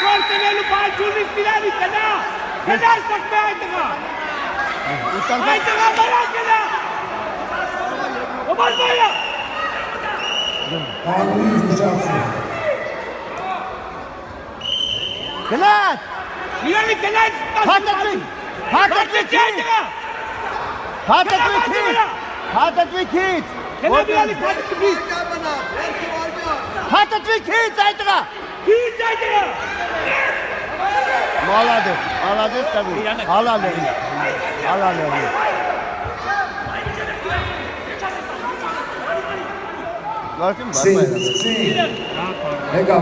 գործնելու բան չունիս իրանի կնա։ Կնա սակմե այդ տղա։ Այդ տղա բարա կնա։ Ոմար բայա։ Այլուր վճացի։ Գնաց։ Իրանի կնա այդ Հատատվի։ Հատատվի քիչ։ Հատատվի քիչ։ Հատատվի քիչ։ Կնա իրանի հատատվի։ Հատատվի քիչ այդ տղա։ Քիչ այդ տղա։ Մալադես, մալադես տղու։ Հալալերի։ Հալալերի։ Լարքին բարմայ։ Եկա։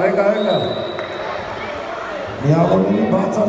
Միավորների բացած